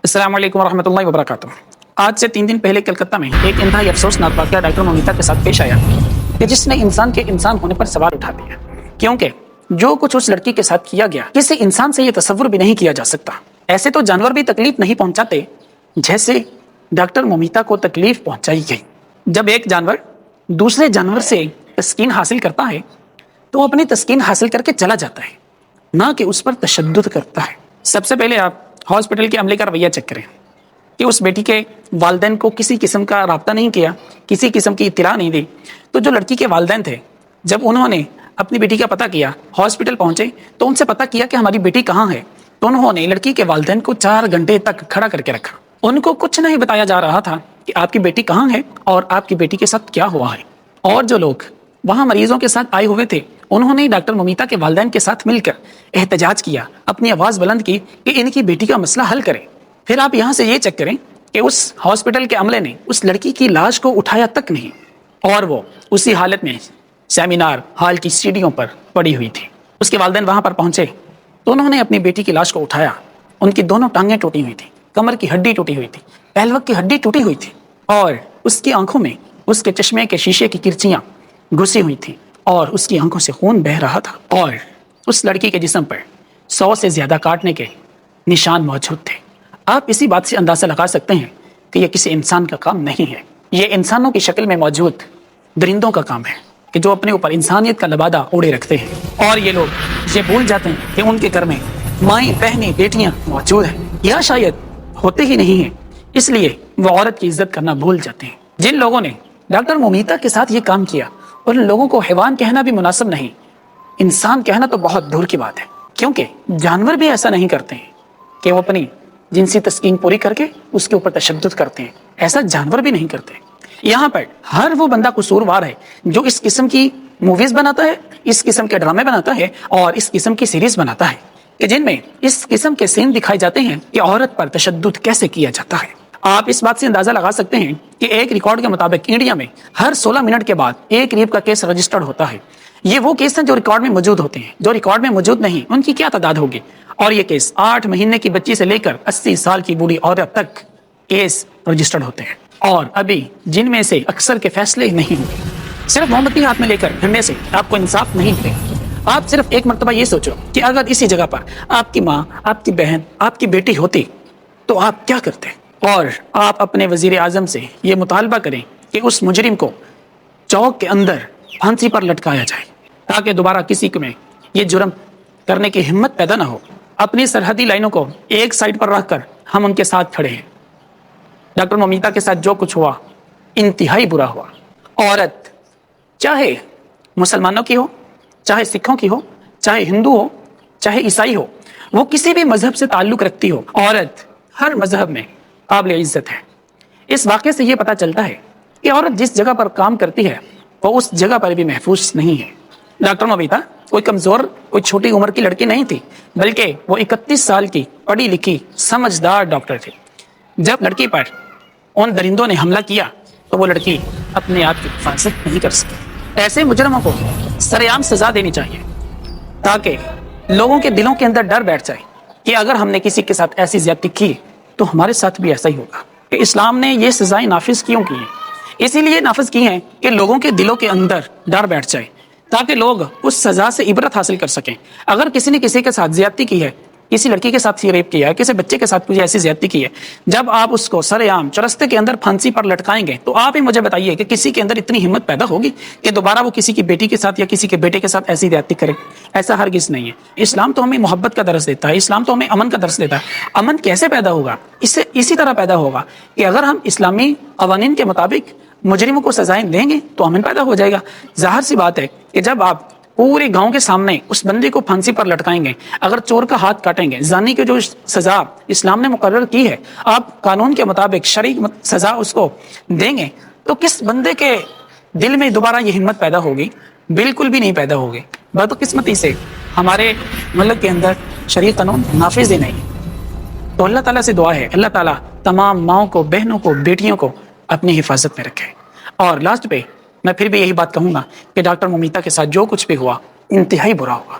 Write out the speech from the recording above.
السلام علیکم ورحمۃ اللہ وبرکاتہ۔ آج سے 3 دن پہلے کلکتہ میں ایک انتہائی افسوسناک واقعہ ڈاکٹر مومیتا کے ساتھ پیش آیا کہ جس نے انسان کے انسان ہونے پر سوال اٹھا دیا، کیونکہ جو کچھ اس لڑکی کے ساتھ کیا گیا کسی انسان سے یہ تصور بھی نہیں کیا جا سکتا۔ ایسے تو جانور بھی تکلیف نہیں پہنچاتے جیسے ڈاکٹر مومیتا کو تکلیف پہنچائی گئی۔ جب ایک جانور دوسرے جانور سے تسکین حاصل کرتا ہے تو وہ اپنی تسکین حاصل کر کے چلا جاتا ہے، نہ کہ اس پر تشدد کرتا ہے۔ سب سے پہلے آپ ہاسپٹل کے عملے کا رویہ چیک کریں کہ اس بیٹی کے والدین کو کسی قسم کا رابطہ نہیں کیا، کسی قسم کی اطلاع نہیں دی۔ تو جو لڑکی کے والدین تھے، جب انہوں نے اپنی بیٹی کا پتہ کیا، ہاسپٹل پہنچے تو ان سے پتہ کیا کہ ہماری بیٹی کہاں ہے، تو انہوں نے لڑکی کے والدین کو 4 گھنٹے تک کھڑا کر کے رکھا۔ ان کو کچھ نہیں بتایا جا رہا تھا کہ آپ کی بیٹی کہاں ہے اور آپ کی بیٹی کے ساتھ کیا ہوا ہے۔ اور جو لوگ وہاں مریضوں کے ساتھ آئے ہوئے تھے، انہوں نے ڈاکٹر مومیتا کے والدین کے ساتھ مل کر احتجاج کیا، اپنی آواز بلند کی کہ ان کی بیٹی کا مسئلہ حل کریں۔ پھر آپ یہاں سے یہ چیک کریں کہ اس ہاسپٹل کے عملے نے اس لڑکی کی لاش کو اٹھایا تک نہیں، اور وہ اسی حالت میں سیمینار ہال کی سیڑھیوں پر پڑی ہوئی تھی۔ اس کے والدین وہاں پر پہنچے تو انہوں نے اپنی بیٹی کی لاش کو اٹھایا۔ ان کی دونوں ٹانگیں ٹوٹی ہوئی تھیں، کمر کی ہڈی ٹوٹی ہوئی تھی، پہلوک کی ہڈی ٹوٹی ہوئی تھی، اور اس کی آنکھوں میں اس کے چشمے کے شیشے کی کرچیاں گھسی ہوئی تھیں، اور اس کی آنکھوں سے خون بہہ رہا تھا، اور اس لڑکی کے جسم پر 100 سے زیادہ کاٹنے کے نشان موجود تھے۔ آپ اسی بات سے اندازہ لگا سکتے ہیں کہ یہ کسی انسان کا کام نہیں ہے، یہ انسانوں کی شکل میں موجود درندوں کا کام ہے کہ جو اپنے اوپر انسانیت کا لبادہ اوڑے رکھتے ہیں، اور یہ لوگ یہ بھول جاتے ہیں کہ ان کے گھر میں مائیں، بہنیں، بیٹیاں موجود ہیں، یا شاید ہوتے ہی نہیں ہیں، اس لیے وہ عورت کی عزت کرنا بھول جاتے ہیں۔ جن لوگوں نے ڈاکٹر مومیتا کے ساتھ یہ کام کیا، ان لوگوں کو حیوان کہنا بھی مناسب نہیں، انسان کہنا تو بہت دور کی بات ہے، کیونکہ جانور بھی ایسا نہیں کرتے ہیں کہ وہ اپنی جنسی تسکین پوری کر کے اس کے اوپر تشدد کرتے ہیں، ایسا جانور بھی نہیں کرتے۔ یہاں پر ہر وہ بندہ قصوروار ہے جو اس قسم کی موویز بناتا ہے، اس قسم کے ڈرامے بناتا ہے اور اس قسم کی سیریز بناتا ہے کہ جن میں اس قسم کے سین دکھائے جاتے ہیں کہ عورت پر تشدد کیسے کیا جاتا ہے۔ آپ اس بات سے اندازہ لگا سکتے ہیں کہ ایک ریکارڈ کے مطابق انڈیا میں ہر 16 منٹ کے بعد ایک ریپ کا کیس رجسٹرڈ ہوتا ہے۔ یہ وہ کیس ہیں جو ریکارڈ میں موجود ہوتے ہیں، جو ریکارڈ میں موجود نہیں ان کی کیا تعداد ہوگی۔ اور یہ کیس 8 مہینے کی بچی سے لے کر 80 سال کی بوڑھی عورت تک کیس رجسٹرڈ ہوتے ہیں، اور ابھی جن میں سے اکثر کے فیصلے نہیں ہوئے۔ صرف موم بتی ہاتھ میں لے کر پھرنے سے آپ کو انصاف نہیں ملے گا۔ آپ صرف ایک مرتبہ یہ سوچو کہ اگر اسی جگہ پر آپ کی ماں، آپ کی بہن، آپ کی بیٹی ہوتی تو آپ کیا کرتے، اور آپ اپنے وزیر اعظم سے یہ مطالبہ کریں کہ اس مجرم کو چوک کے اندر پھانسی پر لٹکایا جائے تاکہ دوبارہ کسی میں یہ جرم کرنے کی ہمت پیدا نہ ہو۔ اپنی سرحدی لائنوں کو ایک سائڈ پر رکھ کر ہم ان کے ساتھ کھڑے ہیں۔ ڈاکٹر مومیتا کے ساتھ جو کچھ ہوا انتہائی برا ہوا۔ عورت چاہے مسلمانوں کی ہو، چاہے سکھوں کی ہو، چاہے ہندو ہو، چاہے عیسائی ہو، وہ کسی بھی مذہب سے تعلق رکھتی ہو، عورت ہر مذہب میں قابل عزت ہے۔ اس واقعے سے یہ پتہ چلتا ہے کہ عورت جس جگہ پر کام کرتی ہے وہ اس جگہ پر بھی محفوظ نہیں ہے۔ ڈاکٹر مومیتا کوئی کمزور، کوئی چھوٹی عمر کی لڑکی نہیں تھی، بلکہ وہ 31 سال کی پڑھی لکھی سمجھدار ڈاکٹر تھی۔ جب لڑکی پر ان درندوں نے حملہ کیا تو وہ لڑکی اپنے آپ کی حفاظت نہیں کر سکی۔ ایسے مجرموں کو سرعام سزا دینی چاہیے تاکہ لوگوں کے دلوں کے اندر ڈر بیٹھ جائے کہ اگر ہم نے کسی کے ساتھ ایسی زیادتی کی تو ہمارے ساتھ بھی ایسا ہی ہوگا۔ کہ اسلام نے یہ سزائیں نافذ کیوں کی ہیں؟ اسی لیے نافذ کی ہیں کہ لوگوں کے دلوں کے اندر ڈر بیٹھ جائے تاکہ لوگ اس سزا سے عبرت حاصل کر سکیں۔ اگر کسی نے کسی کے ساتھ زیادتی کی ہے، کسی لڑکی کے ساتھ ریپ کیا ہے، کسی بچے کے ساتھ کوئی ایسی زیادتی کی ہے، جب آپ اس کو سر عام چرستے کے اندر پھانسی پر لٹکائیں گے تو آپ ہی مجھے بتائیے کہ کسی کے اندر اتنی ہمت پیدا ہوگی کہ دوبارہ وہ کسی کی بیٹی کے ساتھ یا کسی کے بیٹے کے ساتھ ایسی زیادتی کرے؟ ایسا ہرگز نہیں ہے۔ اسلام تو ہمیں محبت کا درس دیتا ہے، اسلام تو ہمیں امن کا درس دیتا ہے۔ امن کیسے پیدا ہوگا؟ اسی طرح پیدا ہوگا کہ اگر ہم اسلامی قوانین کے مطابق مجرموں کو سزائیں دیں گے تو امن پیدا ہو جائے گا۔ ظاہر سی بات ہے کہ جب آپ پورے گاؤں کے سامنے اس بندے کو پھانسی پر لٹکائیں گے، اگر چور کا ہاتھ کاٹیں گے، زانی کی جو سزا اسلام نے مقرر کی ہے آپ قانون کے مطابق شرعی سزا اس کو دیں گے، تو کس بندے کے دل میں دوبارہ یہ ہمت پیدا ہوگی؟ بالکل بھی نہیں پیدا ہوگی۔ بدقسمتی سے ہمارے ملک کے اندر شرعی قانون نافذ ہی نہیں۔ تو اللہ تعالیٰ سے دعا ہے اللہ تعالیٰ تمام ماؤں کو، بہنوں کو، بیٹیوں کو اپنی حفاظت میں رکھے۔ اور لاسٹ پہ میں پھر بھی یہی بات کہوں گا کہ ڈاکٹر مومیتا کے ساتھ جو کچھ بھی ہوا انتہائی برا ہوا۔